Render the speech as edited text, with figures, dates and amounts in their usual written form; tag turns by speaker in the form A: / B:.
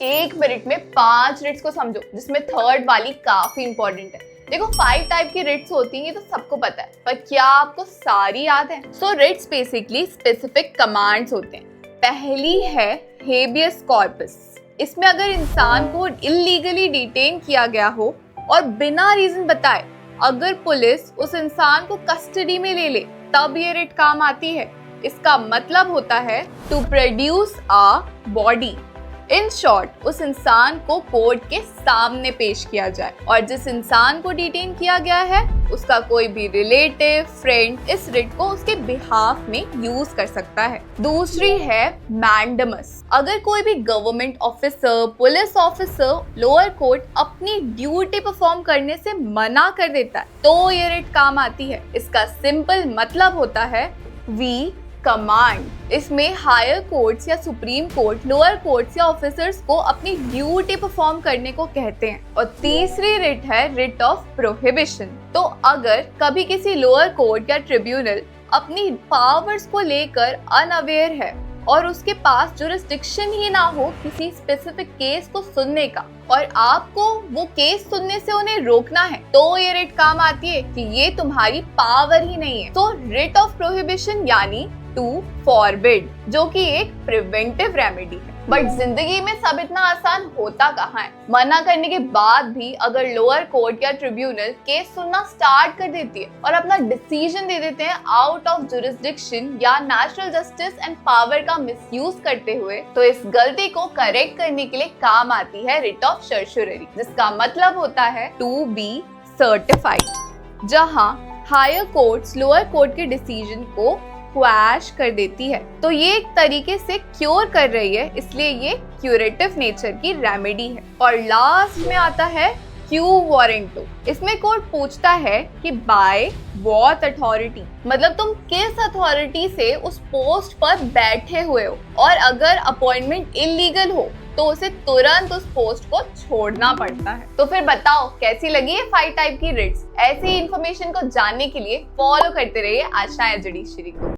A: एक मिनट में 5 रिट्स को समझो, जिसमें थर्ड वाली काफी इंपॉर्टेंट है। देखो 5 टाइप की रिट्स होती हैं, ये तो सबको पता है, पर क्या आपको सारी याद है? सो रिट्स बेसिकली स्पेसिफिक कमांड्स होते हैं। पहली है हेबियस कॉर्पस। इसमें अगर इंसान को इल्लीगली डिटेन किया गया हो और बिना रीजन बताए अगर पुलिस उस इंसान को कस्टडी में ले ले, तब ये रिट काम आती है। इसका मतलब होता है to produce a body. In short, उस इंसान को कोर्ट के सामने पेश किया जाए और जिस इंसान को डिटेन किया गया है उसका कोई भी रिलेटिव, फ्रेंड इस रिट को उसके बिहाफ में यूज कर सकता है। दूसरी है मैंडमस। अगर कोई भी government officer, police officer lower court अपनी ड्यूटी परफॉर्म करने से मना कर देता है तो ये रिट काम आती है। इसका सिंपल मतलब होता है वी कमांड। इसमें हायर कोर्ट्स या सुप्रीम कोर्ट लोअर कोर्ट्स या ऑफिसर्स को अपनी ड्यूटी परफॉर्म करने को कहते हैं। और तीसरी रिट है रिट ऑफ प्रोहिबिशन। तो अगर कभी किसी लोअर कोर्ट या ट्रिब्यूनल अपनी पावर्स को लेकर अनअवेयर है और उसके पास जुरिस्डिक्शन ही ना हो किसी स्पेसिफिक केस को सुनने का और आपको वो केस सुनने से उन्हें रोकना है, तो ये रिट काम आती है कि ये तुम्हारी पावर ही नहीं है। तो रिट ऑफ प्रोहिबिशन यानी टू फॉरबिड, जो कि एक प्रिवेंटिव रेमेडी है। बट जिंदगी में सब इतना आसान होता कहाँ है। मना करने के बाद भी अगर लोअर कोर्ट या ट्रिब्यूनल केस सुनना स्टार्ट कर देती है और अपना डिसीजन दे देते हैं आउट ऑफ जुरिस्डिक्शन या नेचुरल जस्टिस एंड पावर का मिसयूज करते हुए, तो इस गलती को करेक्ट करने के लिए काम आती है रिट ऑफ सर्चुररी, जिसका मतलब होता है टू बी सर्टिफाइड, जहां हायर कोर्ट्स लोअर कोर्ट के डिसीजन को क्वैश कर देती है। तो ये एक तरीके से क्योर कर रही है, इसलिए ये क्यूरेटिव नेचर की रेमेडी है। और लास्ट में आता है क्यू वारंटो। इसमें कोर्ट पूछता है कि बाय व्हाट अथॉरिटी, मतलब तुम किस अथॉरिटी से उस पोस्ट पर बैठे हुए हो, और अगर अपॉइंटमेंट इलीगल हो तो उसे तुरंत उस पोस्ट को छोड़ना पड़ता है। तो फिर बताओ कैसी लगी ये 5 टाइप की रिट्स? ऐसी इंफॉर्मेशन को जानने के लिए फॉलो करते रहिए आशाएं जुड़ी श्री को।